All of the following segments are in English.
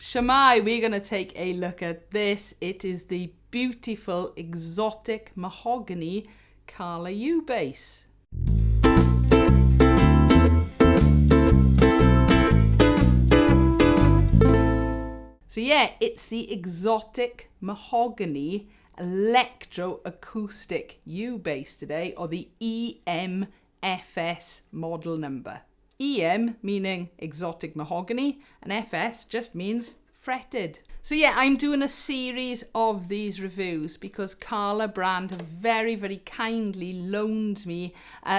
Shamai, we're going to take a look at this. It is the beautiful exotic mahogany Kala U-Bass. So yeah, it's the exotic mahogany electro acoustic U-Bass today, or the EM-FS model number. EM meaning exotic mahogany, and FS just means fretted. So yeah, I'm doing a series of these reviews because Kala brand have very, very kindly loaned me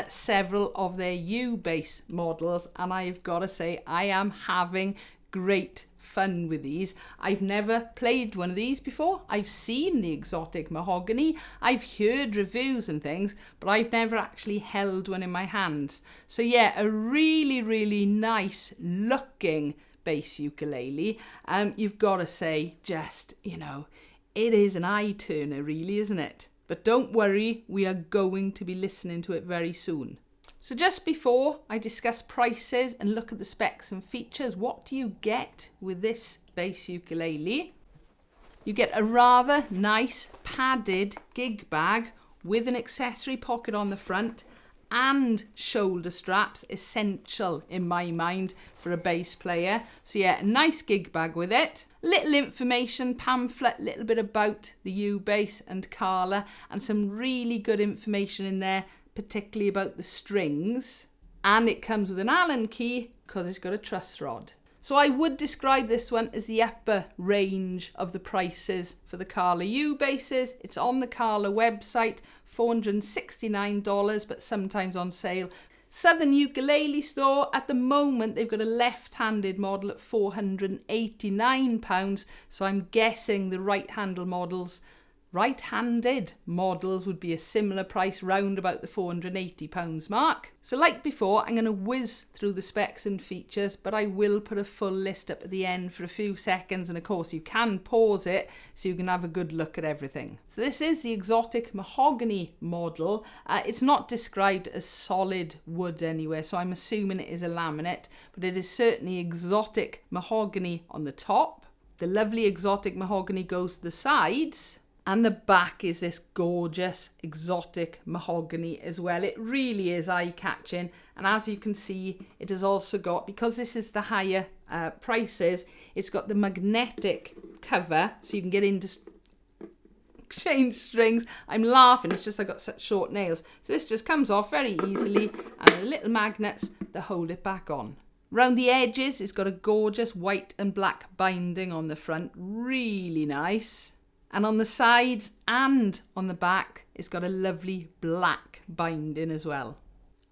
several of their U-Bass models, and I've got to say I am having great fun with these. I've never played one of these before. I've seen the exotic mahogany, I've heard reviews and things, but I've never actually held one in my hands. So yeah, a really, really nice looking bass ukulele. You've got to say, just, you know, it is an eye turner really, isn't it? But don't worry, we are going to be listening to it very soon. So just before I discuss prices and look at the specs and features, what do you get with this bass ukulele? You get a rather nice padded gig bag with an accessory pocket on the front and shoulder straps, essential in my mind for a bass player. So yeah, a nice gig bag with it. Little information pamphlet, little bit about the U-Bass and Kala, and some really good information in there, particularly about the strings. And it comes with an Allen key because it's got a truss rod. So I would describe this one as the upper range of the prices for the Kala U-Basses. It's on the Kala website, $469, but sometimes on sale. Southern Ukulele Store, at the moment they've got a left-handed model at £489, so I'm guessing the right-handed models would be a similar price, round about the £480 mark. So like before, I'm going to whiz through the specs and features, but I will put a full list up at the end for a few seconds, and of course you can pause it so you can have a good look at everything. So this is the exotic mahogany model. It's not described as solid wood anywhere, so I'm assuming it is a laminate, but it is certainly exotic mahogany on the top. The lovely exotic mahogany goes to the sides. And the back is this gorgeous exotic mahogany as well. It really is eye-catching. And as you can see, it has also got, because this is the higher prices, it's got the magnetic cover, so you can get into change strings. I'm laughing, it's just I got such short nails. So this just comes off very easily, and the little magnets that hold it back on. Round the edges, it's got a gorgeous white and black binding on the front. Really nice. And on the sides and on the back, it's got a lovely black binding as well.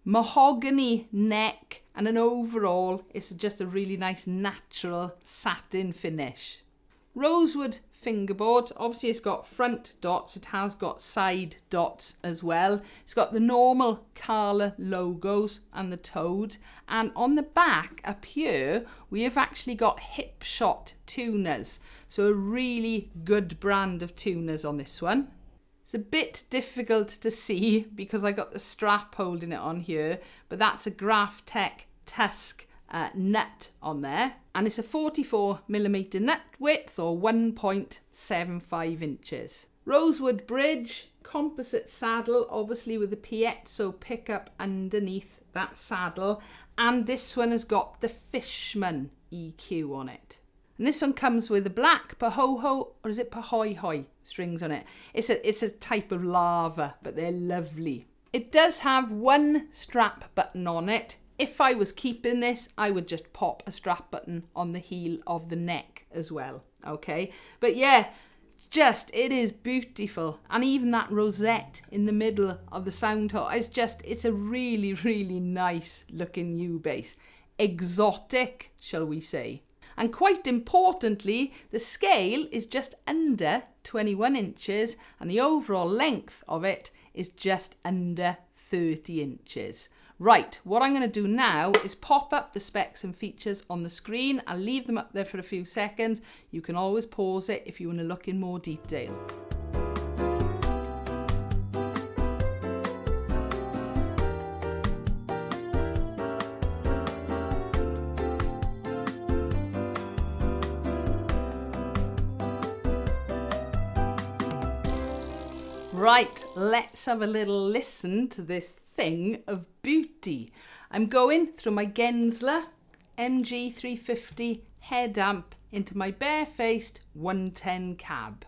Mahogany neck, and an overall, it's just a really nice natural satin finish. Rosewood fingerboard, obviously it's got front dots, it has got side dots as well. It's got the normal Kala logos and the toad, and on the back up here we have actually got hip shot tuners, so a really good brand of tuners on this one. It's a bit difficult to see because I got the strap holding it on here, but that's a Graph Tech Tusk nut on there, and it's a 44mm nut width, or 1.75 inches. Rosewood bridge, composite saddle, obviously with the piezo pickup underneath that saddle, and this one has got the Fishman EQ on it. And this one comes with the black Pahoehoe, or is it Pahoehoe strings on it? It's a type of lava, but they're lovely. It does have one strap button on it. If I was keeping this, I would just pop a strap button on the heel of the neck as well, okay? But yeah, it is beautiful. And even that rosette in the middle of the sound hole, it's a really, really nice looking U-Bass. Exotic, shall we say. And quite importantly, the scale is just under 21 inches and the overall length of it is just under 30 inches. Right, what I'm going to do now is pop up the specs and features on the screen. I'll leave them up there for a few seconds. You can always pause it if you want to look in more detail. Right, let's have a little listen to this thing of beauty. I'm going through my Gensler MG350 head amp into my barefaced 110 cab.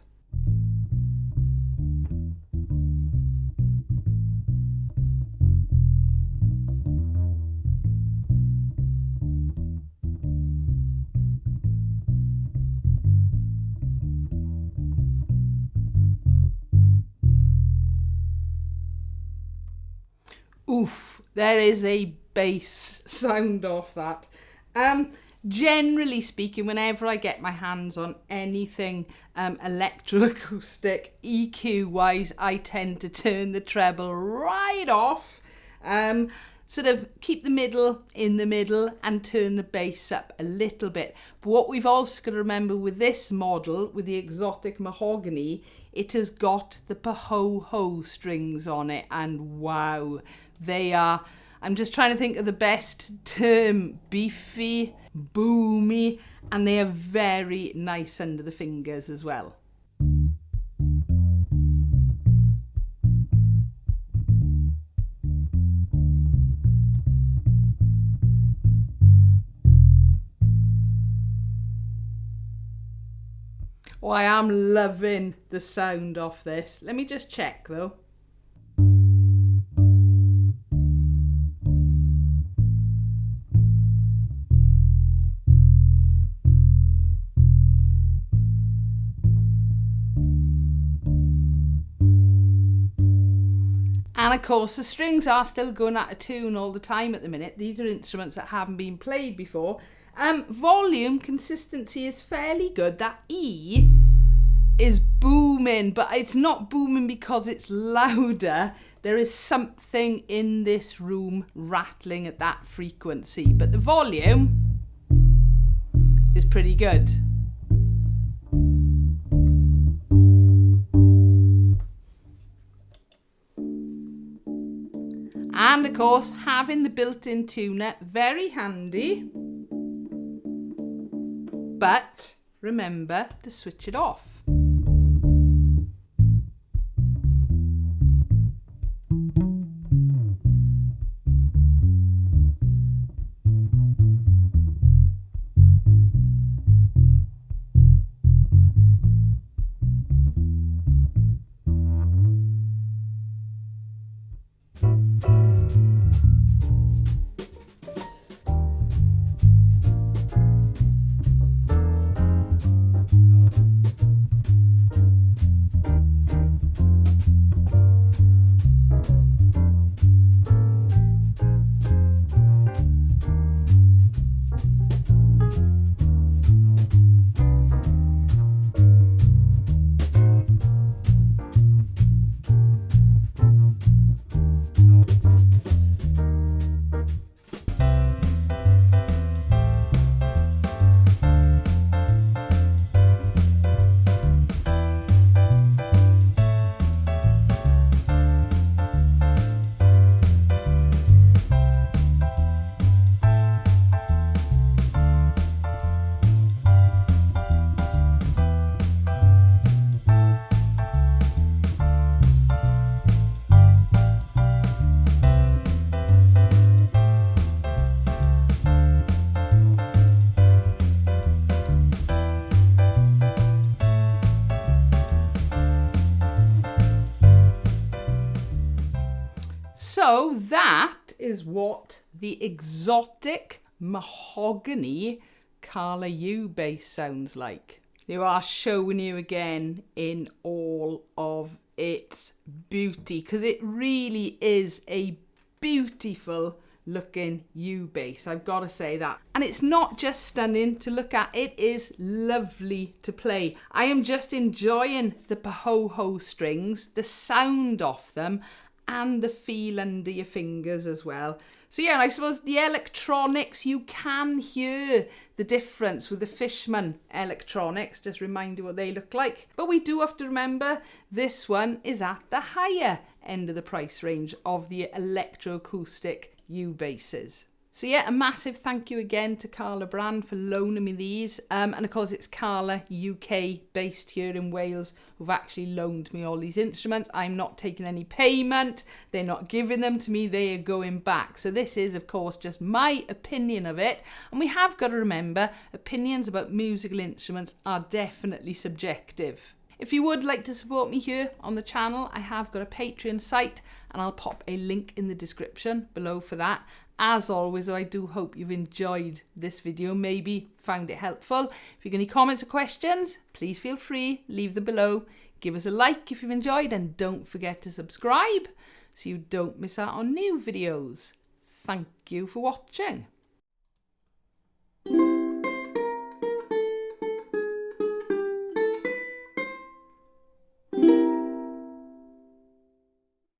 Oof, there is a bass sound off that. Generally speaking, whenever I get my hands on anything electroacoustic, EQ wise, I tend to turn the treble right off. Sort of keep the middle in the middle and turn the bass up a little bit. But what we've also got to remember with this model, with the Exotic Mahogany, it has got the Pahoehoe strings on it, and wow, they are, I'm just trying to think of the best term, beefy, boomy, and they are very nice under the fingers as well. Oh, I am loving the sound off this. Let me just check though. And of course the strings are still going out of tune all the time at the minute. These are instruments that haven't been played before. Volume consistency is fairly good. That E is booming, but it's not booming because it's louder. There is something in this room rattling at that frequency, but the volume is pretty good. And of course, having the built-in tuner, very handy. But remember to switch it off. So that is what the Exotic Mahogany Kala U-Bass sounds like. They are showing you again in all of its beauty, because it really is a beautiful looking U-Bass, I've got to say that. And it's not just stunning to look at, it is lovely to play. I am just enjoying the Pahoehoe strings, the sound off them, and the feel under your fingers as well. So yeah, and I suppose the electronics, you can hear the difference with the Fishman electronics. Just remind you what they look like. But we do have to remember this one is at the higher end of the price range of the electroacoustic U-Basses. So yeah, a massive thank you again to Kala brand for loaning me these. And of course it's Kala UK based here in Wales who've actually loaned me all these instruments. I'm not taking any payment. They're not giving them to me. They are going back. So this is of course just my opinion of it. And we have got to remember opinions about musical instruments are definitely subjective. If you would like to support me here on the channel, I have got a Patreon site and I'll pop a link in the description below for that. As always, I do hope you've enjoyed this video, maybe found it helpful. If you've got any comments or questions, please feel free, leave them below. Give us a like if you've enjoyed and don't forget to subscribe so you don't miss out on new videos. Thank you for watching.